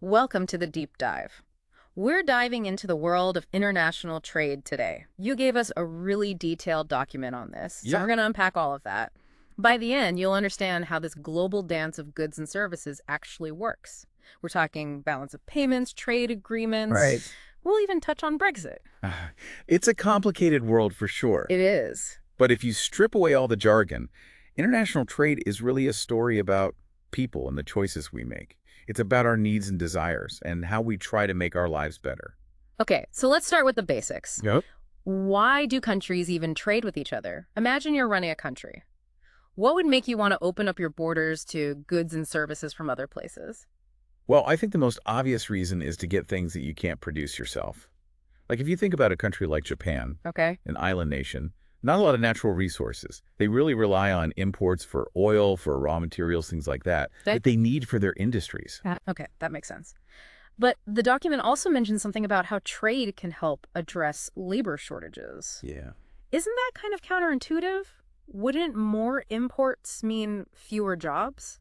Welcome to the deep dive. We're diving into the world of international trade today. You gave us a really detailed document on this, so Yeah. we're going to unpack all of that. By the end, you'll understand how this global dance of goods and services actually works. We're talking balance of payments, trade agreements. Right. We'll even touch on Brexit. It's a complicated world for sure. It is. But if you strip away all the jargon, international trade is really a story about people and the choices we make. It's about our needs and desires and how we try to make our lives better. Okay, so let's start with the basics. Yep. Why do countries even trade with each other? Imagine you're running a country. What would make you want to open up your borders to goods and services from other places? Well, I think the most obvious reason is to get things that you can't produce yourself. Like if you think about a country like Japan, Okay. an island nation, not a lot of natural resources. They really rely on imports for oil, for raw materials, things like that they need for their industries. Okay, that makes sense. But the document also mentions something about how trade can help address labor shortages. Yeah. Isn't that kind of counterintuitive? Wouldn't more imports mean fewer jobs?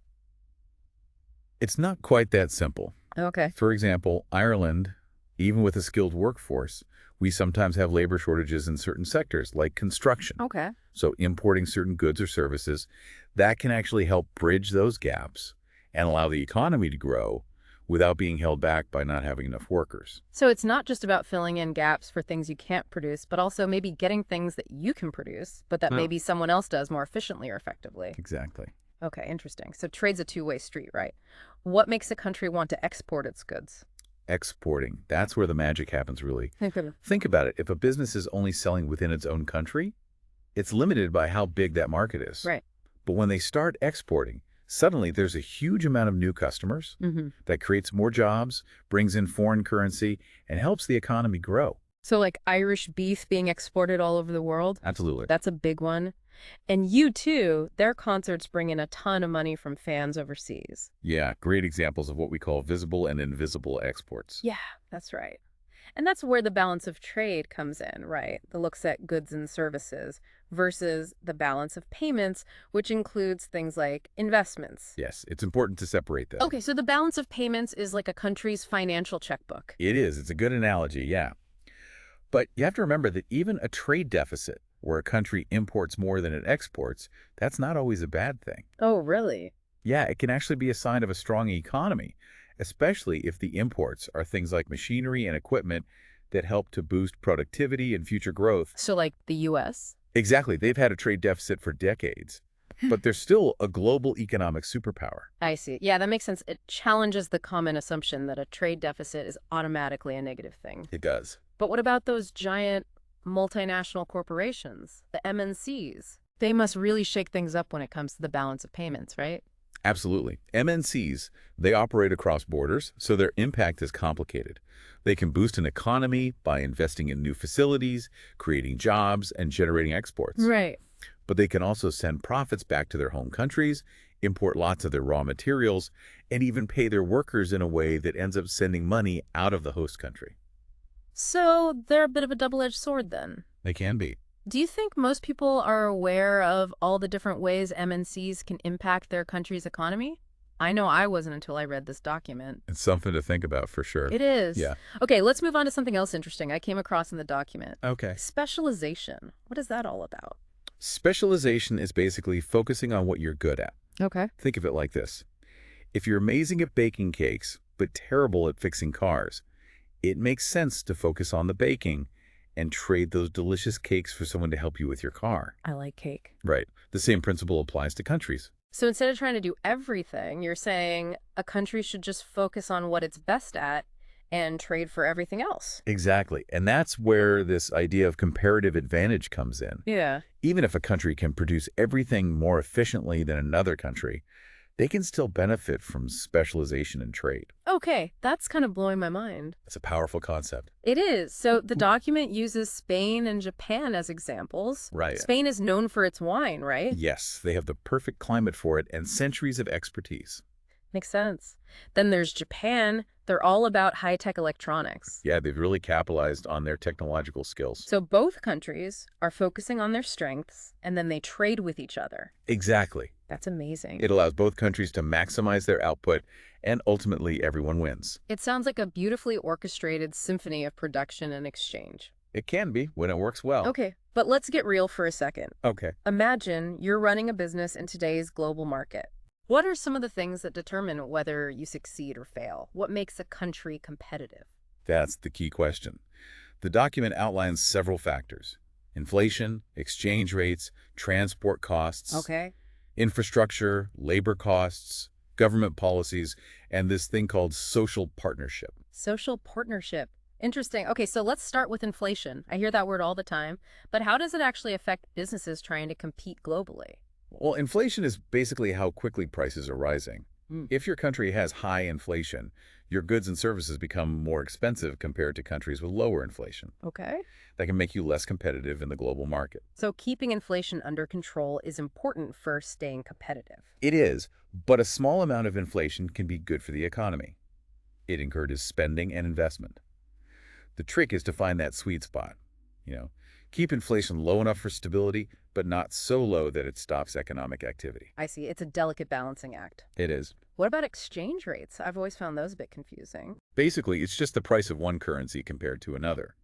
It's not quite that simple. Okay. For example, Ireland, even with a skilled workforce, we sometimes have labor shortages in certain sectors, like construction. Okay. So importing certain goods or services, that can actually help bridge those gaps and allow the economy to grow without being held back by not having enough workers. So it's not just about filling in gaps for things you can't produce, but also maybe getting things that you can produce, but that Well, maybe someone else does more efficiently or effectively. exactly. Okay, interesting. So trade's a two-way street, right? What makes a country want to export its goods? Exporting, that's where the magic happens, really. Okay. Think about it. If a business is only selling within its own country, it's limited by how big that market is. Right. But when they start exporting, suddenly there's a huge amount of new customers Mm-hmm. that creates more jobs, brings in foreign currency, and helps the economy grow. So like Irish beef being exported all over the world, Absolutely. that's a big one. And U2, their concerts bring in a ton of money from fans overseas. Yeah, great examples of what we call visible and invisible exports. Yeah, that's right. And that's where the balance of trade comes in, right? The looks at goods and services versus the balance of payments, which includes things like investments. Yes, it's important to separate them. Okay, so the balance of payments is like a country's financial checkbook. It is. It's a good analogy, yeah. But you have to remember that even a trade deficit, where a country imports more than it exports, that's not always a bad thing. Oh, really? Yeah, it can actually be a sign of a strong economy, especially if the imports are things like machinery and equipment that help to boost productivity and future growth. So like the US? Exactly. They've had a trade deficit for decades, but they're still a global economic superpower. I see. Yeah, that makes sense. It challenges the common assumption that a trade deficit is automatically a negative thing. It does. But what about those giant multinational corporations, the MNCs? They must really shake things up when it comes to the balance of payments, right? Absolutely. MNCs, they operate across borders, so their impact is complicated. They can boost an economy by investing in new facilities, creating jobs, and generating exports. Right. But they can also send profits back to their home countries, import lots of their raw materials, and even pay their workers in a way that ends up sending money out of the host country. So they're a bit of a double-edged sword then. They can be. Do you think most people are aware of all the different ways MNCs can impact their country's economy? I know I wasn't until I read this document. It's something to think about for sure. It is. Yeah. Okay, let's move on to something else interesting I came across in the document. Okay. Specialization. What is that all about? Specialization is basically focusing on what you're good at. Okay. Think of it like this. If you're amazing at baking cakes, but terrible at fixing cars, it makes sense to focus on the baking and trade those delicious cakes for someone to help you with your car. I like cake. Right. The same principle applies to countries. So instead of trying to do everything, you're saying a country should just focus on what it's best at and trade for everything else. Exactly. And that's where this idea of comparative advantage comes in. Yeah. Even if a country can produce everything more efficiently than another country, they can still benefit from specialization in trade. Okay, that's kind of blowing my mind. It's a powerful concept. It is. So the document uses Spain and Japan as examples. Right. Spain is known for its wine, right? Yes, they have the perfect climate for it and centuries of expertise. Makes sense. Then there's Japan. They're all about high-tech electronics. Yeah, they've really capitalized on their technological skills. So both countries are focusing on their strengths, and then they trade with each other. Exactly. That's amazing. It allows both countries to maximize their output, and ultimately everyone wins. It sounds like a beautifully orchestrated symphony of production and exchange. It can be when it works well. Okay, but let's get real for a second. Okay. Imagine you're running a business in today's global market. What are some of the things that determine whether you succeed or fail? What makes a country competitive? That's the key question. The document outlines several factors: inflation, exchange rates, transport costs, Okay. infrastructure, labor costs, government policies, and this thing called social partnership. Social partnership. Interesting. Okay, so let's start with inflation. I hear that word all the time, but how does it actually affect businesses trying to compete globally? Well, inflation is basically how quickly prices are rising. Mm. If your country has high inflation, your goods and services become more expensive compared to countries with lower inflation. Okay. That can make you less competitive in the global market. So keeping inflation under control is important for staying competitive. It is, but a small amount of inflation can be good for the economy. It encourages spending and investment. The trick is to find that sweet spot. You know, keep inflation low enough for stability, but not so low that it stops economic activity. I see. It's a delicate balancing act. It is. What about exchange rates? I've always found those a bit confusing. Basically, it's just the price of one currency compared to another.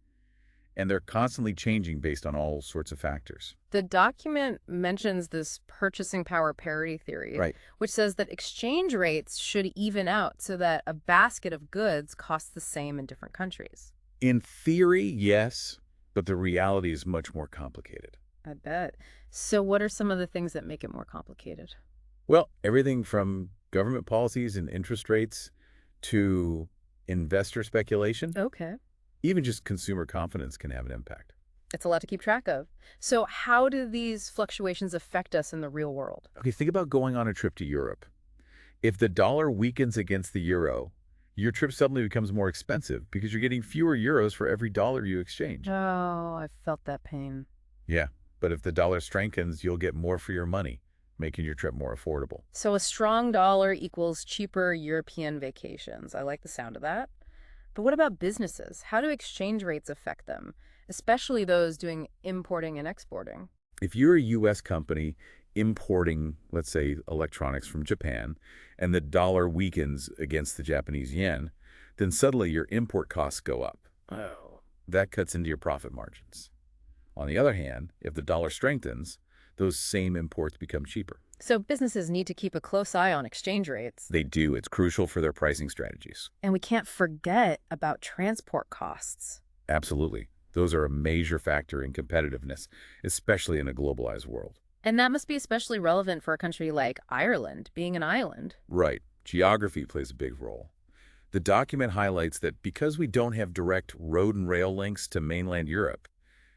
And they're constantly changing based on all sorts of factors. The document mentions this purchasing power parity theory, Right. which says that exchange rates should even out so that a basket of goods costs the same in different countries. In theory, yes, but the reality is much more complicated. I bet. So what are some of the things that make it more complicated? Well, everything from government policies and interest rates to investor speculation, Okay. even just consumer confidence can have an impact. It's a lot to keep track of. So how do these fluctuations affect us in the real world? Okay, think about going on a trip to Europe. If the dollar weakens against the euro, your trip suddenly becomes more expensive because you're getting fewer euros for every dollar you exchange. Oh, I felt that pain. Yeah, but if the dollar strengthens, you'll get more for your money, making your trip more affordable. So a strong dollar equals cheaper European vacations. I like the sound of that. But what about businesses? How do exchange rates affect them, especially those doing importing and exporting? If you're a U.S. company importing, let's say, electronics from Japan, and the dollar weakens against the Japanese yen, then suddenly your import costs go up. Oh. That cuts into your profit margins. On the other hand, if the dollar strengthens, those same imports become cheaper. So businesses need to keep a close eye on exchange rates. They do. It's crucial for their pricing strategies. And we can't forget about transport costs. Absolutely. Those are a major factor in competitiveness, especially in a globalized world. And that must be especially relevant for a country like Ireland, being an island. Right. Geography plays a big role. The document highlights that because we don't have direct road and rail links to mainland Europe,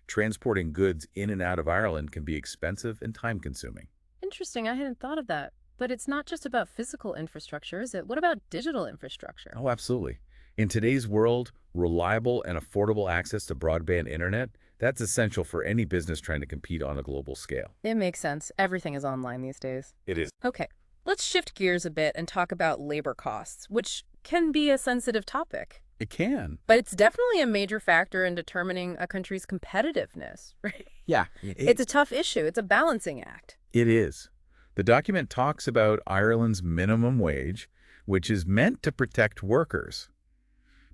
transporting goods in and out of Ireland can be expensive and time-consuming. Interesting, I hadn't thought of that. But it's not just about physical infrastructure, is it? What about digital infrastructure? Oh, absolutely. In today's world, reliable and affordable access to broadband internet, that's essential for any business trying to compete on a global scale. It makes sense. Everything is online these days. It is. Okay, let's shift gears a bit and talk about labor costs, which can be a sensitive topic. It can. But it's definitely a major factor in determining a country's competitiveness, right? Yeah. It's a tough issue. It's a balancing act. It is. The document talks about Ireland's minimum wage, which is meant to protect workers.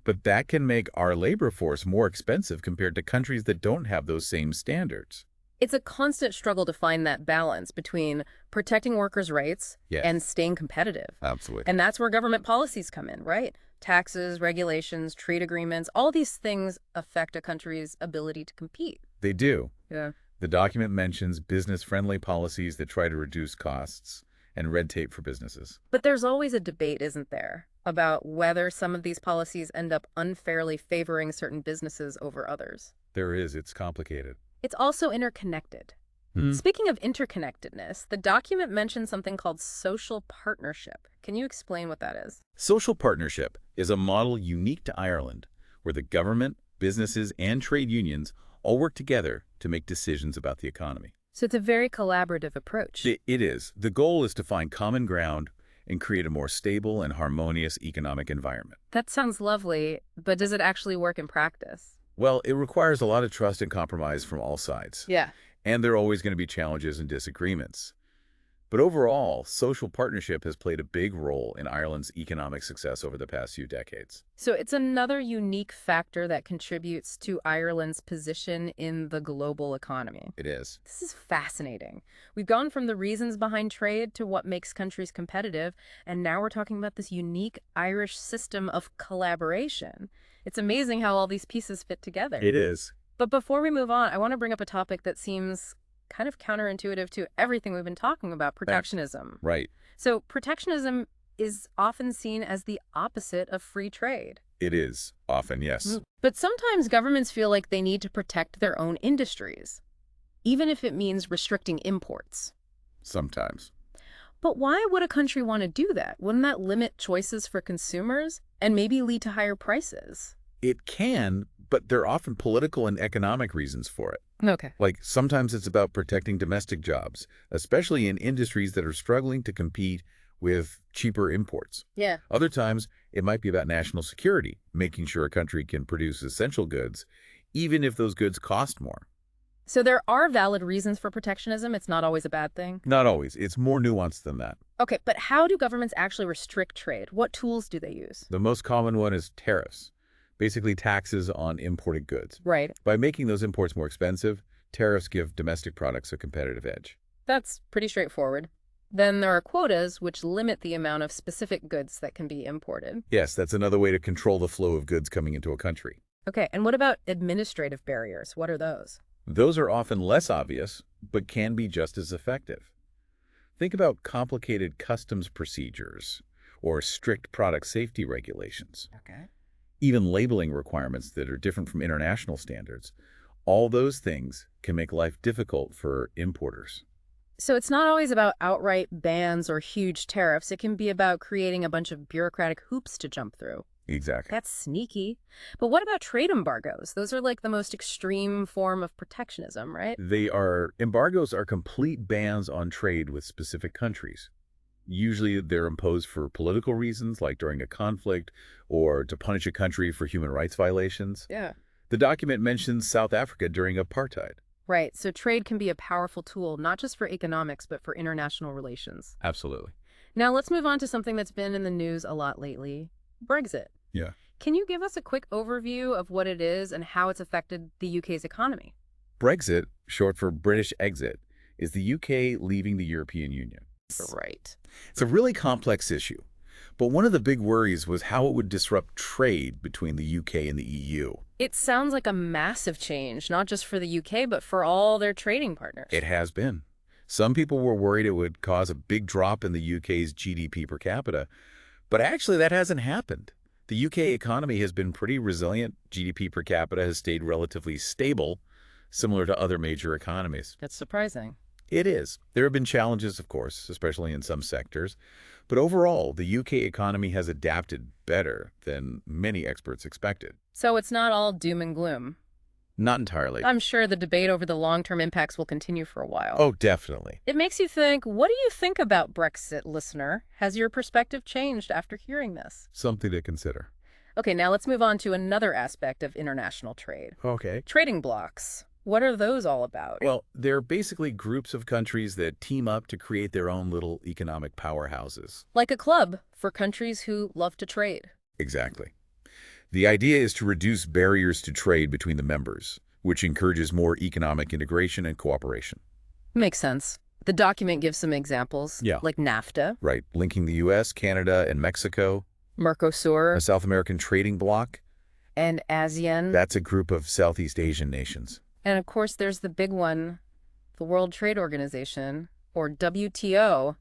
But that can make our labor force more expensive compared to countries that don't have those same standards. It's a constant struggle to find that balance between protecting workers' rights Yes. and staying competitive. Absolutely. And that's where government policies come in, right? Taxes, regulations, trade agreements, all these things affect a country's ability to compete. They do. Yeah. The document mentions business-friendly policies that try to reduce costs and red tape for businesses. But there's always a debate, isn't there, about whether some of these policies end up unfairly favoring certain businesses over others. There is. It's complicated. It's also interconnected. Speaking of interconnectedness, the document mentions something called social partnership. Can you explain what that is? Social partnership is a model unique to Ireland, where the government, businesses, and trade unions all work together to make decisions about the economy. So it's a very collaborative approach. It is. The goal is to find common ground and create a more stable and harmonious economic environment. That sounds lovely, but does it actually work in practice? Well, it requires a lot of trust and compromise from all sides. Yeah. And there are always going to be challenges and disagreements. But overall, social partnership has played a big role in Ireland's economic success over the past few decades. So it's another unique factor that contributes to Ireland's position in the global economy. It is. This is fascinating. We've gone from the reasons behind trade to what makes countries competitive, and now we're talking about this unique Irish system of collaboration. It's amazing how all these pieces fit together. It is. But before we move on, I want to bring up a topic that seems kind of counterintuitive to everything we've been talking about, protectionism. Right. So protectionism is often seen as the opposite of free trade. It is. Often, yes. But sometimes governments feel like they need to protect their own industries, even if it means restricting imports. Sometimes. But why would a country want to do that? Wouldn't that limit choices for consumers and maybe lead to higher prices? It can, but there are often political and economic reasons for it. Okay. Like, sometimes it's about protecting domestic jobs, especially in industries that are struggling to compete with cheaper imports. Yeah. Other times, it might be about national security, making sure a country can produce essential goods, even if those goods cost more. So there are valid reasons for protectionism. It's not always a bad thing. Not always. It's more nuanced than that. Okay, but how do governments actually restrict trade? What tools do they use? The most common one is tariffs, basically taxes on imported goods. Right. By making those imports more expensive, tariffs give domestic products a competitive edge. That's pretty straightforward. Then there are quotas, which limit the amount of specific goods that can be imported. Yes, that's another way to control the flow of goods coming into a country. Okay, and what about administrative barriers? What are those? Those are often less obvious, but can be just as effective. Think about complicated customs procedures or strict product safety regulations, Okay. even labeling requirements that are different from international standards. All those things can make life difficult for importers. So it's not always about outright bans or huge tariffs. It can be about creating a bunch of bureaucratic hoops to jump through. Exactly. That's sneaky. But what about trade embargoes? Those are like the most extreme form of protectionism, right? Embargoes are complete bans on trade with specific countries. Usually they're imposed for political reasons, like during a conflict, or to punish a country for human rights violations. Yeah. The document mentions South Africa during apartheid. Right. So trade can be a powerful tool, not just for economics, but for international relations. Absolutely. Now let's move on to something that's been in the news a lot lately, Brexit. Yeah. Can you give us a quick overview of what it is and how it's affected the UK's economy? Brexit, short for British exit, is the UK leaving the European Union. Right. It's a really complex issue, but one of the big worries was how it would disrupt trade between the UK and the EU. It sounds like a massive change, not just for the UK, but for all their trading partners. It has been. Some people were worried it would cause a big drop in the UK's GDP per capita, but actually that hasn't happened. The UK economy has been pretty resilient. GDP per capita has stayed relatively stable, similar to other major economies. That's surprising. It is. There have been challenges, of course, especially in some sectors, but overall, the UK economy has adapted better than many experts expected. So it's not all doom and gloom. Not entirely. I'm sure the debate over the long-term impacts will continue for a while. Oh, definitely. It makes you think, what do you think about Brexit, listener? Has your perspective changed after hearing this? Something to consider. Okay, now let's move on to another aspect of international trade. Okay. Trading blocs. What are those all about? Well, they're basically groups of countries that team up to create their own little economic powerhouses. Like a club for countries who love to trade. Exactly. The idea is to reduce barriers to trade between the members, which encourages more economic integration and cooperation. Makes sense. The document gives some examples, Yeah. like NAFTA, Right, linking the U.S., Canada, and Mexico, Mercosur, a South American trading bloc. and ASEAN. That's a group of Southeast Asian nations. And of course, there's the big one, the World Trade Organization, or WTO.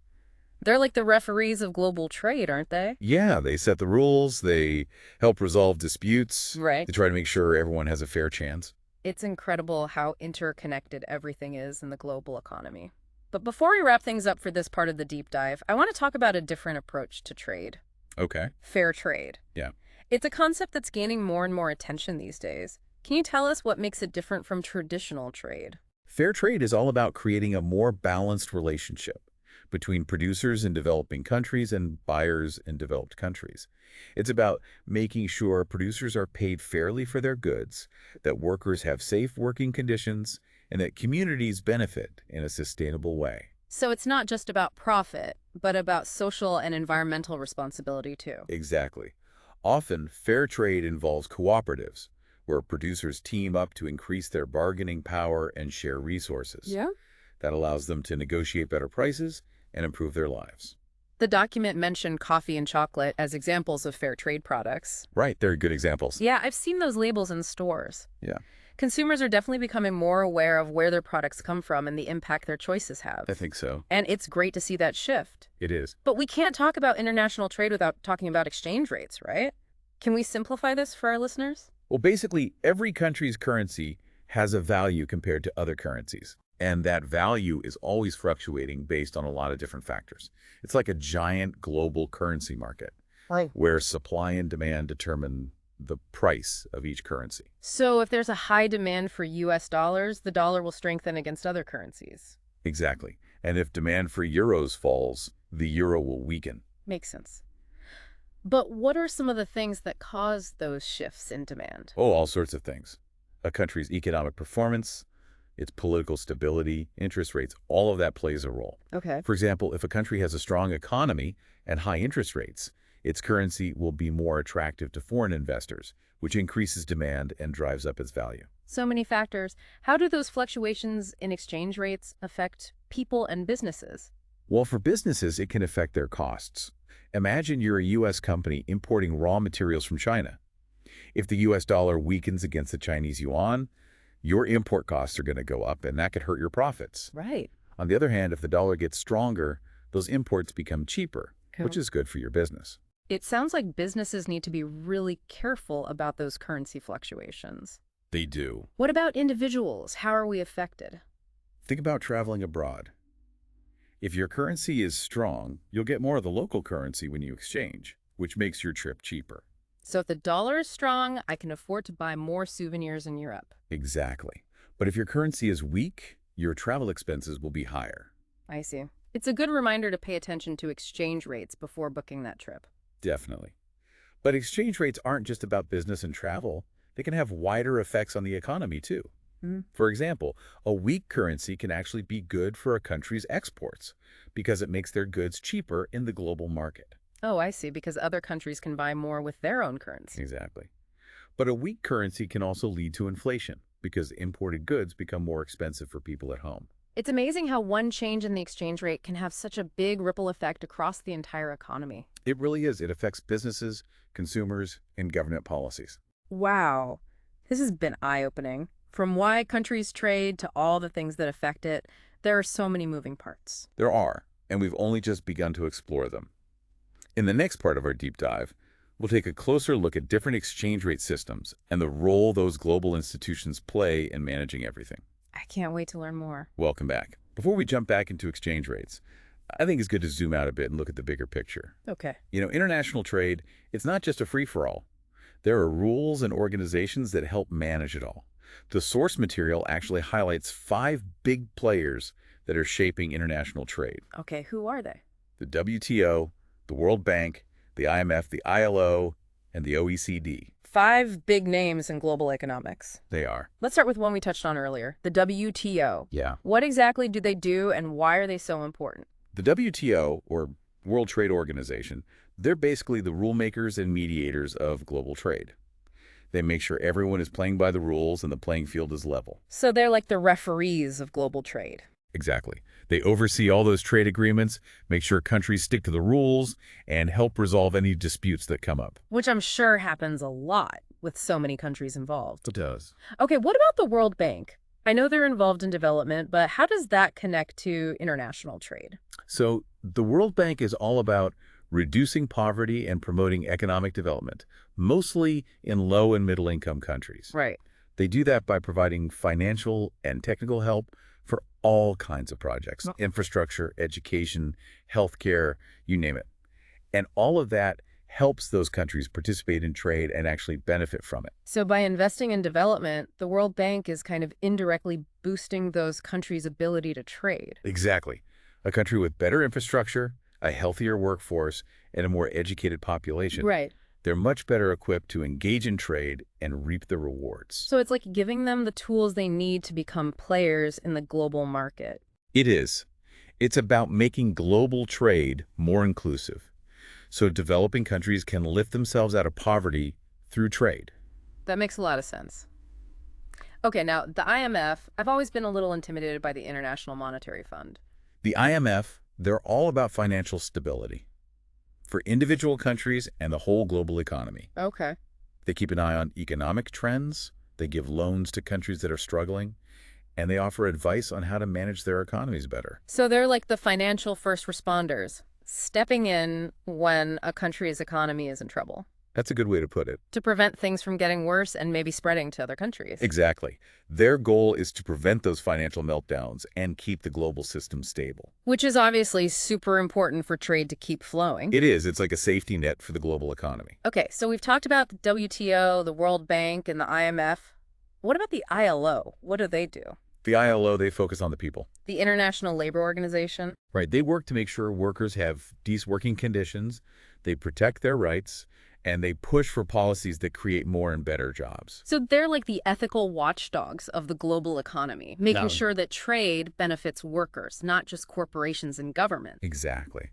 They're like the referees of global trade, aren't they? Yeah, they set the rules, they help resolve disputes, Right. they try to make sure everyone has a fair chance. It's incredible how interconnected everything is in the global economy. But before we wrap things up for this part of the deep dive, I want to talk about a different approach to trade. Okay. Fair trade. Yeah. It's a concept that's gaining more and more attention these days. Can you tell us what makes it different from traditional trade? Fair trade is all about creating a more balanced relationship between producers in developing countries and buyers in developed countries. It's about making sure producers are paid fairly for their goods, that workers have safe working conditions, and that communities benefit in a sustainable way. So it's not just about profit, but about social and environmental responsibility too. Exactly. Often, fair trade involves cooperatives, where producers team up to increase their bargaining power and share resources. Yeah. That allows them to negotiate better prices and improve their lives. The document mentioned coffee and chocolate as examples of fair trade products. Right, they're good examples. Yeah, I've seen those labels in stores. Yeah, Consumers are definitely becoming more aware of where their products come from and the impact their choices I have. think so. And it's great to see that shift. It is. But we can't talk about international trade without talking about exchange rates, right? Can we simplify this for our listeners? Well, basically, every country's currency has a value compared to other currencies. And that value is always fluctuating based on a lot of different factors. It's like a giant global currency market Right. where supply and demand determine the price of each currency. So if there's a high demand for US dollars, the dollar will strengthen against other currencies. Exactly. And if demand for euros falls, the euro will weaken. Makes sense. But what are some of the things that cause those shifts in demand? Oh, all sorts of things. A country's economic performance, its political stability, interest rates, all of that plays a role. Okay. For example, if a country has a strong economy and high interest rates, its currency will be more attractive to foreign investors, which increases demand and drives up its value. So many factors. How do those fluctuations in exchange rates affect people and businesses? Well, for businesses, it can affect their costs. Imagine you're a U.S. company importing raw materials from China. If the U.S. dollar weakens against the Chinese yuan, your import costs are going to go up, and that could hurt your profits. Right. On the other hand, if the dollar gets stronger, those imports become cheaper, which is good for your business. It sounds like businesses need to be really careful about those currency fluctuations. They do. What about individuals? How are we affected? Think about traveling abroad. If your currency is strong, you'll get more of the local currency when you exchange, which makes your trip cheaper. So if the dollar is strong, I can afford to buy more souvenirs in Europe. Exactly. But if your currency is weak, your travel expenses will be higher. I see. It's a good reminder to pay attention to exchange rates before booking that trip. Definitely. But exchange rates aren't just about business and travel. They can have wider effects on the economy, too. For example, a weak currency can actually be good for a country's exports because it makes their goods cheaper in the global market. Oh, I see, because other countries can buy more with their own currency. Exactly. But a weak currency can also lead to inflation because imported goods become more expensive for people at home. It's amazing how one change in the exchange rate can have such a big ripple effect across the entire economy. It really is. It affects businesses, consumers, and government policies. Wow. This has been eye-opening. From why countries trade to all the things that affect it, there are so many moving parts. There are, and we've only just begun to explore them. In the next part of our deep dive, we'll take a closer look at different exchange rate systems and the role those global institutions play in managing everything. I can't wait to learn more. Welcome back. Before we jump back into exchange rates, I think it's good to zoom out a bit and look at the bigger picture. Okay. International trade, it's not just a free-for-all. There are rules and organizations that help manage it all. The source material actually highlights 5 big players that are shaping international trade. Okay, who are they? The WTO, the World Bank, the IMF, the ILO, and the OECD. 5 big names in global economics. They are. Let's start with one we touched on earlier, the WTO. Yeah. What exactly do they do and why are they so important? The WTO, or World Trade Organization, they're basically the rule makers and mediators of global trade. They make sure everyone is playing by the rules and the playing field is level. So they're like the referees of global trade. Exactly. They oversee all those trade agreements, make sure countries stick to the rules, and help resolve any disputes that come up. Which I'm sure happens a lot with so many countries involved. It does. Okay, what about the World Bank? I know they're involved in development, but how does that connect to international trade? So the World Bank is all about reducing poverty and promoting economic development, mostly in low and middle income countries. Right. They do that by providing financial and technical help for all kinds of projects, infrastructure, education, healthcare, you name it. And all of that helps those countries participate in trade and actually benefit from it. So by investing in development, the World Bank is kind of indirectly boosting those countries' ability to trade. Exactly. A country with better infrastructure, a healthier workforce, and a more educated population. Right. They're much better equipped to engage in trade and reap the rewards. So it's like giving them the tools they need to become players in the global market. It is. It's about making global trade more inclusive, so developing countries can lift themselves out of poverty through trade. That makes a lot of sense. Okay, now the IMF, I've always been a little intimidated by the International Monetary Fund. The IMF, they're all about financial stability for individual countries and the whole global economy. Okay. They keep an eye on economic trends, they give loans to countries that are struggling, and they offer advice on how to manage their economies better. So they're like the financial first responders, stepping in when a country's economy is in trouble That's a good way to put it. to prevent things from getting worse and maybe spreading to other countries. Exactly. Their goal is to prevent those financial meltdowns and keep the global system stable. Which is obviously super important for trade to keep flowing. It is. It's like a safety net for the global economy. Okay, so we've talked about the WTO, the World Bank, and the IMF. What about the ILO? What do they do? The ILO, they focus on the people. The International Labor Organization? Right. They work to make sure workers have decent working conditions, they protect their rights, and they push for policies that create more and better jobs. So they're like the ethical watchdogs of the global economy, making Now, sure that trade benefits workers, not just corporations and government. exactly.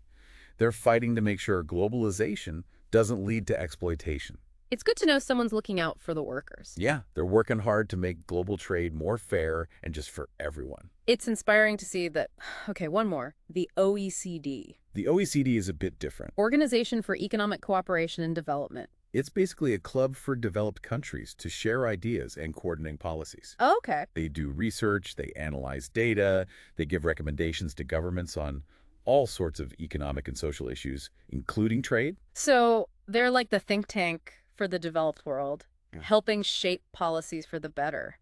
They're fighting to make sure globalization doesn't lead to exploitation. It's good to know someone's looking out for the workers. Yeah, they're working hard to make global trade more fair and just for everyone. It's inspiring to see that, okay, one more, the OECD, The OECD is a bit different. Organization for Economic Cooperation and Development. It's basically a club for developed countries to share ideas and coordinate policies. Okay. They do research, they analyze data, they give recommendations to governments on all sorts of economic and social issues, including trade. So they're like the think tank for the developed world, Yeah. helping shape policies for the better.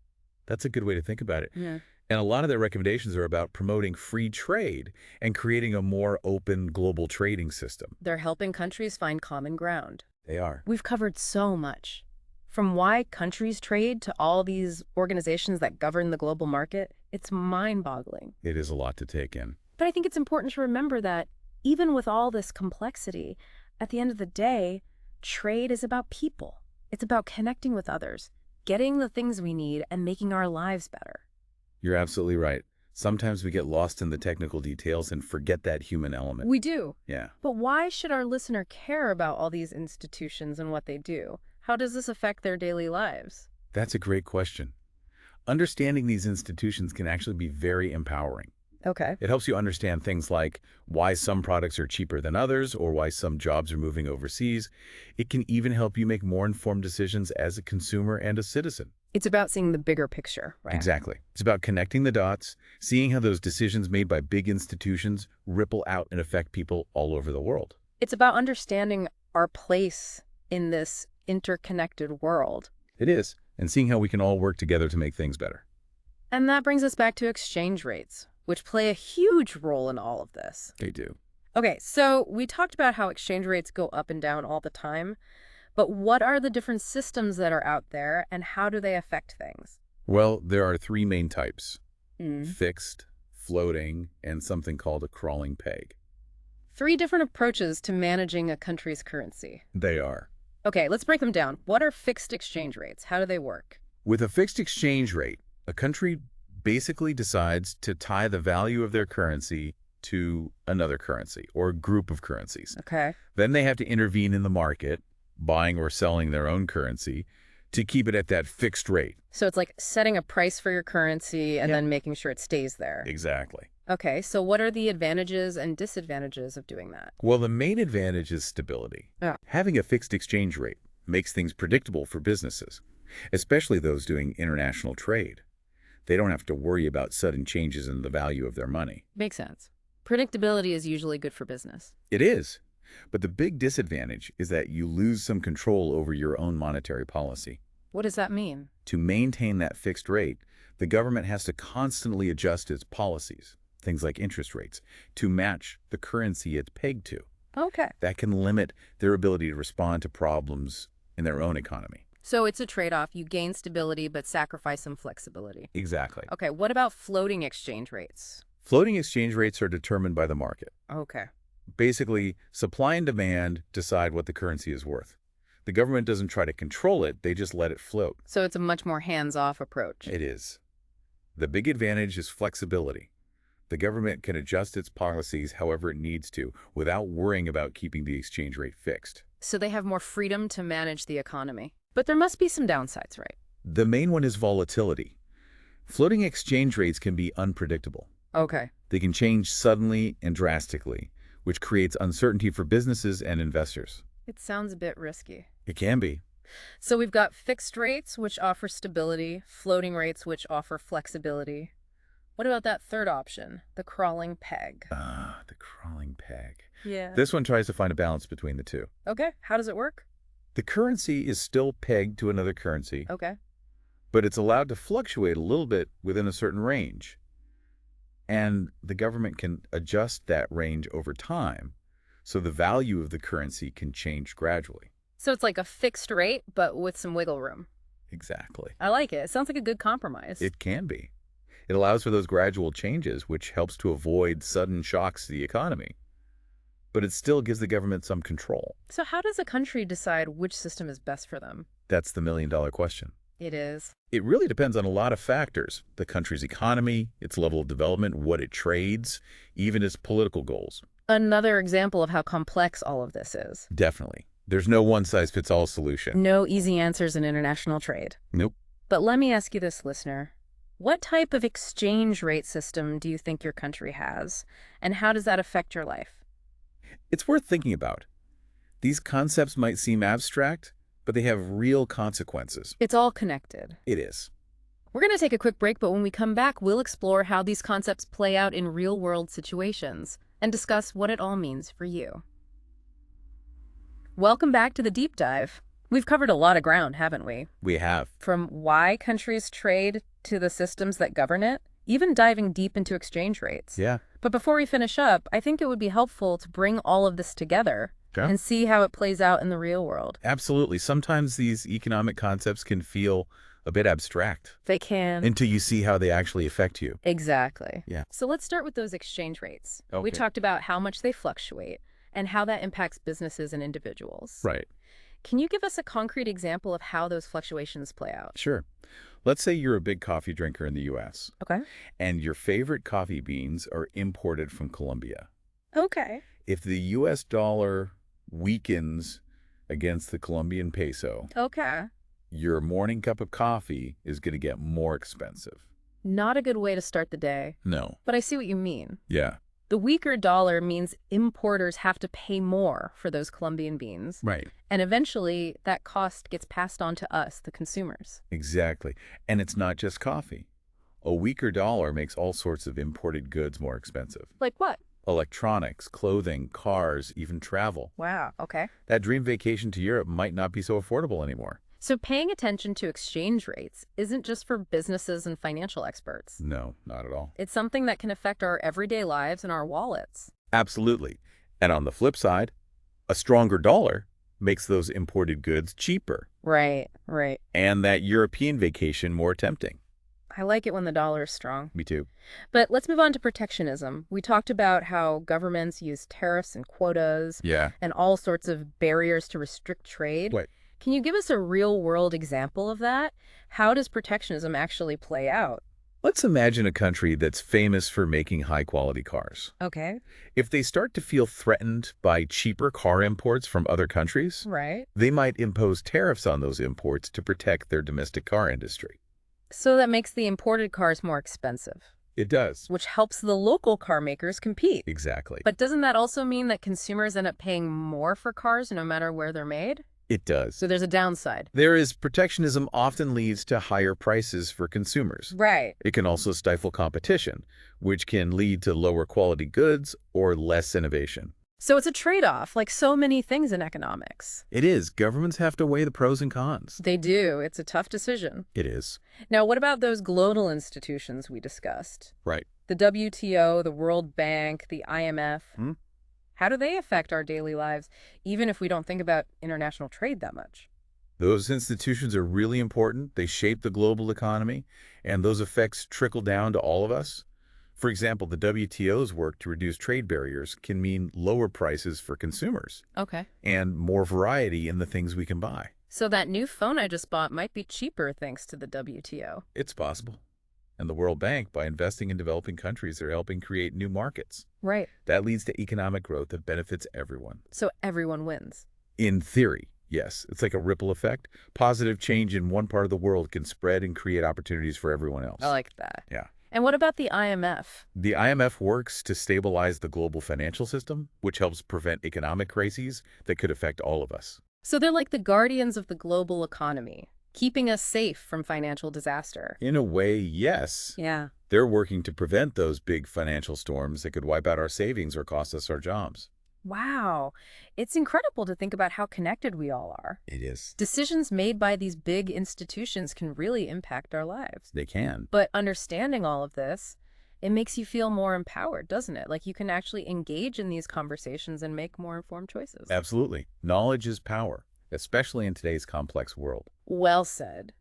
That's a good way to think about it. Yeah. And a lot of their recommendations are about promoting free trade and creating a more open global trading system. They're helping countries find common ground. They are. We've covered so much. From why countries trade to all these organizations that govern the global market, it's mind-boggling. It is a lot to take in. But I think it's important to remember that even with all this complexity, at the end of the day, trade is about people. It's about connecting with others, getting the things we need, and making our lives better. You're absolutely right. Sometimes we get lost in the technical details and forget that human element. We do. Yeah. But why should our listener care about all these institutions and what they do? How does this affect their daily lives? That's a great question. Understanding these institutions can actually be very empowering. Okay. It helps you understand things like why some products are cheaper than others or why some jobs are moving overseas. It can even help you make more informed decisions as a consumer and a citizen. It's about seeing the bigger picture, right? Exactly. It's about connecting the dots, seeing how those decisions made by big institutions ripple out and affect people all over the world. It's about understanding our place in this interconnected world. It is. And seeing how we can all work together to make things better. And that brings us back to exchange rates, which play a huge role in all of this. They do. Okay, so we talked about how exchange rates go up and down all the time, but what are the different systems that are out there and how do they affect things? Well, there are three main types. Mm. Fixed, floating, and something called a crawling peg. 3 different approaches to managing a country's currency. They are. Okay, let's break them down. What are fixed exchange rates? How do they work? With a fixed exchange rate, a country basically decides to tie the value of their currency to another currency or a group of currencies. Okay. Then they have to intervene in the market, buying or selling their own currency, to keep it at that fixed rate. So it's like setting a price for your currency and Yeah. then making sure it stays there. Exactly. Okay, so what are the advantages and disadvantages of doing that? Well, the main advantage is stability. Yeah. Having a fixed exchange rate makes things predictable for businesses, especially those doing international trade. They don't have to worry about sudden changes in the value of their money. Makes sense. Predictability is usually good for business. It is. But the big disadvantage is that you lose some control over your own monetary policy. What does that mean? To maintain that fixed rate, the government has to constantly adjust its policies, things like interest rates, to match the currency it's pegged to. Okay. That can limit their ability to respond to problems in their own economy. So it's a trade-off. You gain stability but sacrifice some flexibility. Exactly. Okay, what about floating exchange rates? Floating exchange rates are determined by the market. Okay. Basically, supply and demand decide what the currency is worth. The government doesn't try to control it, they just let it float. So it's a much more hands-off approach. It is. The big advantage is flexibility. The government can adjust its policies however it needs to without worrying about keeping the exchange rate fixed. So they have more freedom to manage the economy. But there must be some downsides, right? The main one is volatility. Floating exchange rates can be unpredictable. Okay. They can change suddenly and drastically, which creates uncertainty for businesses and investors. It sounds a bit risky. It can be. So we've got fixed rates, which offer stability, floating rates, which offer flexibility. What about that third option, the crawling peg? The crawling peg. Yeah. This one tries to find a balance between the two. Okay, how does it work? The currency is still pegged to another currency, Okay. but it's allowed to fluctuate a little bit within a certain range. And the government can adjust that range over time, so the value of the currency can change gradually. So it's like a fixed rate, but with some wiggle room. Exactly. I like it. It sounds like a good compromise. It can be. It allows for those gradual changes, which helps to avoid sudden shocks to the economy. But it still gives the government some control. So how does a country decide which system is best for them? That's the million-dollar question. It is. It really depends on a lot of factors: the country's economy, its level of development, what it trades, even its political goals. Another example of how complex all of this is. Definitely. There's no one-size-fits-all solution. No easy answers in international trade. Nope. But let me ask you this, listener. What type of exchange rate system do you think your country has? And how does that affect your life? It's worth thinking about. These concepts might seem abstract, but they have real consequences. It's all connected. It is. We're going to take a quick break, but when we come back, we'll explore how these concepts play out in real-world situations and discuss what it all means for you. Welcome back to the Deep Dive. We've covered a lot of ground, haven't we? We have. From why countries trade to the systems that govern it, even diving deep into exchange rates. Yeah. But before we finish up, I think it would be helpful to bring all of this together and see how it plays out in the real world. Absolutely. Sometimes these economic concepts can feel a bit abstract They can. until you see how they actually affect you. Exactly. Yeah. So let's start with those exchange rates. We Okay. talked about how much they fluctuate and how that impacts businesses and individuals. Right. Can you give us a concrete example of how those fluctuations play out? Sure. Let's say you're a big coffee drinker in the U.S., Okay. and your favorite coffee beans are imported from Colombia. Okay. If the U.S. dollar weakens against the Colombian peso, Okay. your morning cup of coffee is going to get more expensive. Not a good way to start the day, No. but I see what you mean. Yeah. The weaker dollar means importers have to pay more for those Colombian beans. Right. And eventually, that cost gets passed on to us, the consumers. Exactly. And it's not just coffee. A weaker dollar makes all sorts of imported goods more expensive. Like what? Electronics, clothing, cars, even travel. Wow, okay. That dream vacation to Europe might not be so affordable anymore. So paying attention to exchange rates isn't just for businesses and financial experts. No, not at all. It's something that can affect our everyday lives and our wallets. Absolutely. And on the flip side, a stronger dollar makes those imported goods cheaper Right, right. and that European vacation more tempting. I like it when the dollar is strong. Me too. But let's move on to protectionism. We talked about how governments use tariffs and quotas Yeah. and all sorts of barriers to restrict trade. Right. Can you give us a real-world example of that? How does protectionism actually play out? Let's imagine a country that's famous for making high-quality cars. Okay. If they start to feel threatened by cheaper car imports from other countries, Right. they might impose tariffs on those imports to protect their domestic car industry. So that makes the imported cars more expensive, It does. which helps the local car makers compete. Exactly. But doesn't that also mean that consumers end up paying more for cars no matter where they're made? It does. So there's a downside. Protectionism often leads to higher prices for consumers. Right. It can also stifle competition, which can lead to lower quality goods or less innovation. So it's a trade-off, like so many things in economics. It is. Governments have to weigh the pros and cons. They do. It's a tough decision. It is. Now, what about those global institutions we discussed? Right. The WTO, the World Bank, the IMF. Hmm? How do they affect our daily lives, even if we don't think about international trade that much? Those institutions are really important. They shape the global economy, and those effects trickle down to all of us. For example, the WTO's work to reduce trade barriers can mean lower prices for consumers Okay. and more variety in the things we can buy. So that new phone I just bought might be cheaper thanks to the WTO. It's possible. and the World Bank by investing in developing countries that are helping create new markets. Right. That leads to economic growth that benefits everyone. So everyone wins. In theory, yes. It's like a ripple effect. Positive change in one part of the world can spread and create opportunities for everyone I else. like that. Yeah. And what about the IMF? The IMF works to stabilize the global financial system, which helps prevent economic crises that could affect all of us. So they're like the guardians of the global economy, keeping us safe from financial disaster. In a way, yes. Yeah. They're working to prevent those big financial storms that could wipe out our savings or cost us our jobs. Wow. It's incredible to think about how connected we all are. It is. Decisions made by these big institutions can really impact our lives. They can. But understanding all of this, it makes you feel more empowered, doesn't it? Like you can actually engage in these conversations and make more informed choices. Absolutely. Knowledge is power, especially in today's complex world. Well said.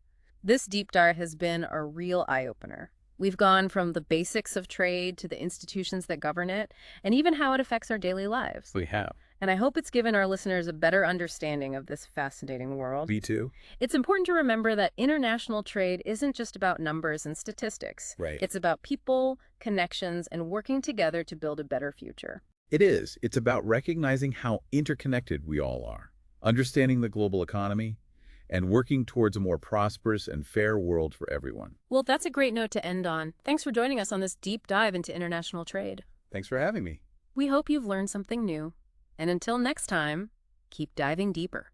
This deep dive has been a real eye-opener. We've gone from the basics of trade to the institutions that govern it, and even how it affects our daily lives. We have. And I hope it's given our listeners a better understanding of this fascinating world. Me too. It's important to remember that international trade isn't just about numbers and statistics. Right. It's about people, connections, and working together to build a better future. It is. It's about recognizing how interconnected we all are, understanding the global economy, and working towards a more prosperous and fair world for everyone. Well, that's a great note to end on. Thanks for joining us on this deep dive into international trade. Thanks for having me. We hope you've learned something new. And until next time, keep diving deeper.